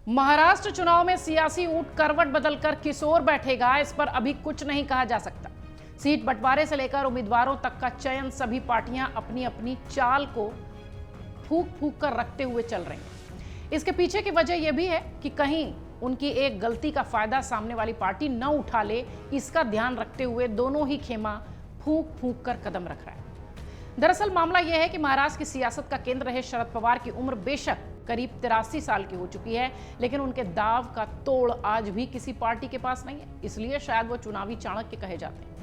महाराष्ट्र चुनाव में सियासी ऊंट करवट बदलकर किशोर बैठेगा, इस पर अभी कुछ नहीं कहा जा सकता। सीट बंटवारे से लेकर उम्मीदवारों तक का चयन सभी पार्टियां अपनी अपनी चाल को फूंक फूंक कर रखते हुए चल रही हैं। इसके पीछे की वजह यह भी है कि कहीं उनकी एक गलती का फायदा सामने वाली पार्टी न उठा ले, इसका ध्यान रखते हुए दोनों ही खेमा फूंक फूंक कर कदम रख रहा है। दरअसल मामला यह है कि महाराष्ट्र की सियासत का केंद्र रहे शरद पवार की उम्र बेशक करीब 83 साल की हो चुकी है, लेकिन उनके दाव का तोड़ आज भी किसी पार्टी के पास नहीं है। इसलिए शायद वो चुनावी चाणक्य कहे जाते हैं।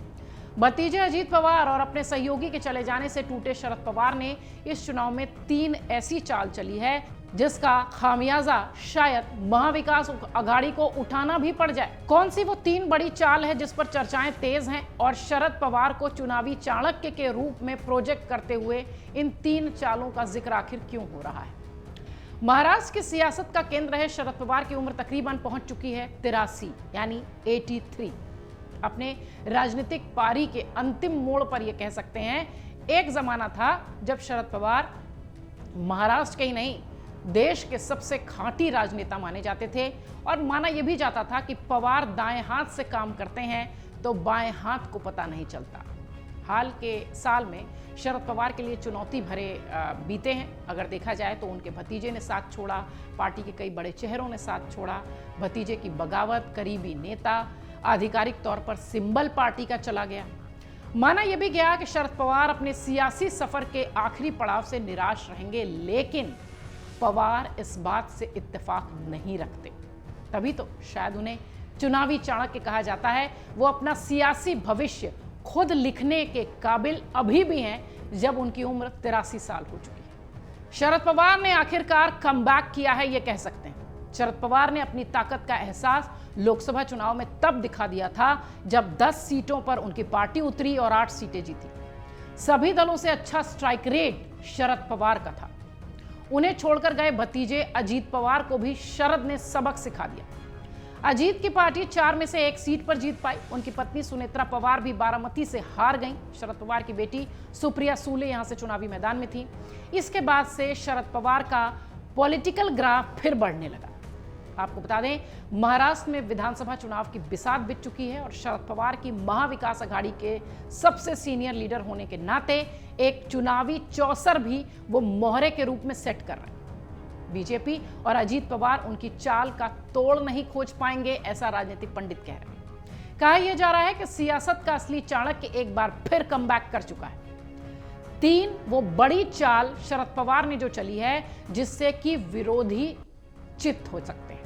भतीजे अजीत पवार और अपने सहयोगी के चले जाने से टूटे शरद पवार ने इस चुनाव में 3 ऐसी चाल चली है जिसका खामियाजा शायद महाविकास अघाड़ी को उठाना भी पड़ जाए। कौन सी वो 3 बड़ी चाल है जिस पर चर्चाएं तेज हैं और शरद पवार को चुनावी चाणक्य के रूप में प्रोजेक्ट करते हुए इन 3 चालों का जिक्र आखिर क्यों हो रहा है? महाराष्ट्र की सियासत का केंद्र है शरद पवार की उम्र तकरीबन पहुंच चुकी है 83 यानी 83। अपने राजनीतिक पारी के अंतिम मोड़ पर यह कह सकते हैं, एक जमाना था जब शरद पवार महाराष्ट्र के ही नहीं देश के सबसे खांटी राजनेता माने जाते थे और माना यह भी जाता था कि पवार दाएं हाथ से काम करते हैं तो बाएं हाथ को पता नहीं चलता। हाल के साल में शरद पवार के लिए चुनौती भरे बीते हैं। अगर देखा जाए तो उनके भतीजे ने साथ छोड़ा, पार्टी के कई बड़े चेहरों ने साथ छोड़ा। भतीजे की बगावत, करीबी नेता आधिकारिक तौर पर सिंबल पार्टी का चला गया। माना यह भी गया कि शरद पवार अपने सियासी सफर के आखिरी पड़ाव से निराश रहेंगे, लेकिन पवार इस बात से इत्तेफाक नहीं रखते। तभी तो शायद उन्हें चुनावी चाणक्य कहा जाता है। वो अपना सियासी भविष्य खुद लिखने के काबिल अभी भी हैं जब उनकी उम्र 83 साल हो चुकी है। शरद पवार ने आखिरकार कमबैक किया है, ये कह सकते हैं। शरद पवार ने अपनी ताकत का एहसास लोकसभा चुनाव में तब दिखा दिया था जब 10 सीटों पर उनकी पार्टी उतरी और 8 सीटें जीती। सभी दलों से अच्छा स्ट्राइक रेट शरद पवार का था। उन्हें छोड़कर गए भतीजे अजीत पवार को भी शरद ने सबक सिखा दिया। अजीत की पार्टी 4 में से 1 सीट पर जीत पाई। उनकी पत्नी सुनेत्रा पवार भी बारामती से हार गईं। शरद पवार की बेटी सुप्रिया सूले यहां से चुनावी मैदान में थी। इसके बाद से शरद पवार का पॉलिटिकल ग्राफ फिर बढ़ने लगा। आपको बता दें, महाराष्ट्र में विधानसभा चुनाव की बिसात बिछ चुकी है और शरद पवार की महाविकास अघाड़ी के सबसे सीनियर लीडर होने के नाते एक चुनावी चौसर भी वो मोहरे के रूप में सेट कर रहे हैं। बीजेपी और अजीत पवार उनकी चाल का तोड़ नहीं खोज पाएंगे, ऐसा राजनीतिक पंडित कह रहे हैं। कहा यह जा रहा है कि सियासत का असली चाणक्य एक बार फिर कमबैक कर चुका है। 3 वो बड़ी चाल शरद पवार ने जो चली है जिससे कि विरोधी चित हो सकते हैं।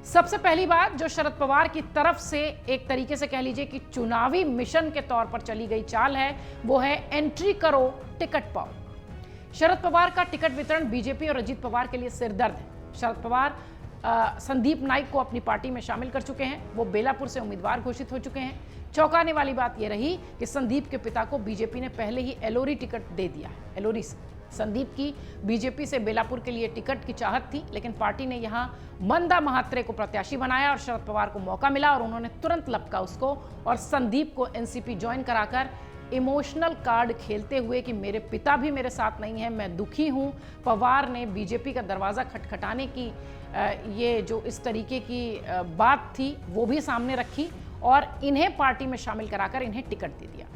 सबसे पहली बात जो शरद पवार की तरफ से एक तरीके से कह लीजिए कि चुनावी मिशन के तौर पर चली गई चाल है, वो है एंट्री करो टिकट पाओ। शरद पवार का टिकट वितरण बीजेपी और अजीत पवार के लिए सिरदर्द है। शरद पवार संदीप नाइक को अपनी पार्टी में शामिल कर चुके हैं। वो बेलापुर से उम्मीदवार घोषित हो चुके हैं। चौंकाने वाली बात यह रही कि संदीप के पिता को बीजेपी ने पहले ही एलोरी टिकट दे दिया है। एलोरी से संदीप की बीजेपी से बेलापुर के लिए टिकट की चाहत थी, लेकिन पार्टी ने यहां मंदा महात्रे को प्रत्याशी बनाया और शरद पवार को मौका मिला और उन्होंने तुरंत लपका उसको और संदीप को एनसीपी ज्वाइन कराकर इमोशनल कार्ड खेलते हुए कि मेरे पिता भी मेरे साथ नहीं है, मैं दुखी हूं। पवार ने बीजेपी का दरवाजा खटखटाने की ये जो इस तरीके की बात थी वो भी सामने रखी और इन्हें पार्टी में शामिल कराकर इन्हें टिकट दे दिया।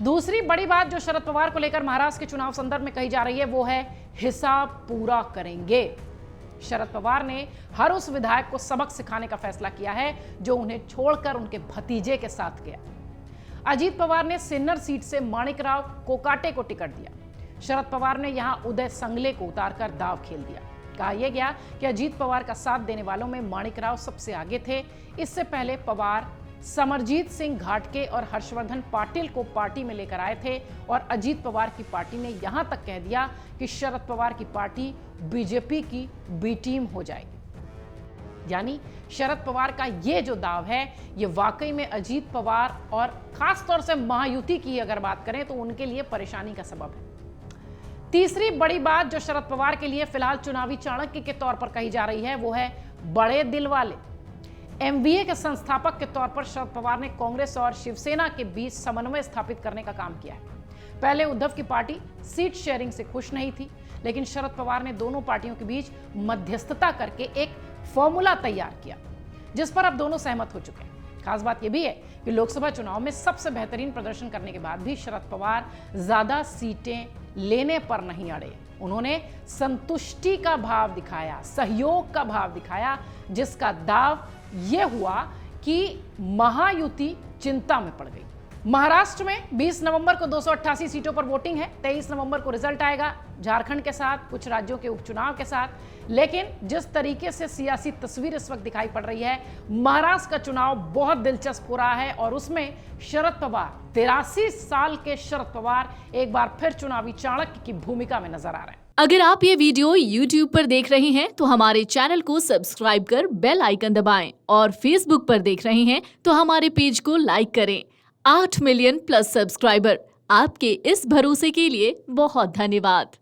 दूसरी बड़ी बात जो शरद पवार को लेकर महाराष्ट्र के चुनाव संदर्भ में कही जा रही है वो है हिसाब पूरा करेंगे। शरद पवार ने हर उस विधायक को सबक सिखाने का फैसला किया है जो उन्हें छोड़कर उनके भतीजे के साथ गया। अजीत पवार ने सिन्नर सीट से माणिकराव कोकाटे को टिकट दिया। शरद पवार ने यहां उदय संगले को उतारकर दाव खेल दिया। कहा यह गया कि अजीत पवार का साथ देने वालों में माणिकराव सबसे आगे थे। इससे पहले पवार समरजीत सिंह घाटके और हर्षवर्धन पाटिल को पार्टी में लेकर आए थे और अजीत पवार की पार्टी ने यहां तक कह दिया कि शरद पवार की पार्टी बीजेपी की बी टीम हो जाएगी। यानी शरद पवार का ये जो दाव है ये वाकई में अजीत पवार और खासतौर से महायुति की अगर बात करें तो उनके लिए परेशानी का सबब है। तीसरी बड़ी बात जो शरद पवार के लिए फिलहाल चुनावी चाणक्य के तौर पर कही जा रही है वो है बड़े दिल वाले। एमवीए के संस्थापक के तौर पर शरद पवार ने कांग्रेस और शिवसेना के बीच समन्वय स्थापित करने का काम किया है। पहले उद्धव की पार्टी सीट शेयरिंग से खुश नहीं थी, लेकिन शरद पवार ने दोनों पार्टियों के बीच मध्यस्थता करके एक फॉर्मूला तैयार किया, जिस पर अब दोनों सहमत हो चुके हैं। खास बात यह भी है कि लोकसभा चुनाव में सबसे बेहतरीन प्रदर्शन करने के बाद भी शरद पवार ज्यादा सीटें लेने पर नहीं अड़े। उन्होंने संतुष्टि का भाव दिखाया, सहयोग का भाव दिखाया, जिसका दाव यह हुआ कि महायुति चिंता में पड़ गई। महाराष्ट्र में 20 नवंबर को 288 सीटों पर वोटिंग है। 23 नवंबर को रिजल्ट आएगा, झारखंड के साथ, कुछ राज्यों के उपचुनाव के साथ। लेकिन जिस तरीके से सियासी तस्वीर इस वक्त दिखाई पड़ रही है, महाराष्ट्र का चुनाव बहुत दिलचस्प हो रहा है और उसमें शरद पवार, 83 साल के शरद पवार एक बार फिर चुनावी चाणक्य की भूमिका में नजर आ रहे हैं। अगर आप ये वीडियो YouTube पर देख रहे हैं तो हमारे चैनल को सब्सक्राइब कर बेल आइकन दबाएं और Facebook पर देख रहे हैं तो हमारे पेज को लाइक करें। 8 मिलियन प्लस सब्सक्राइबर, आपके इस भरोसे के लिए बहुत धन्यवाद।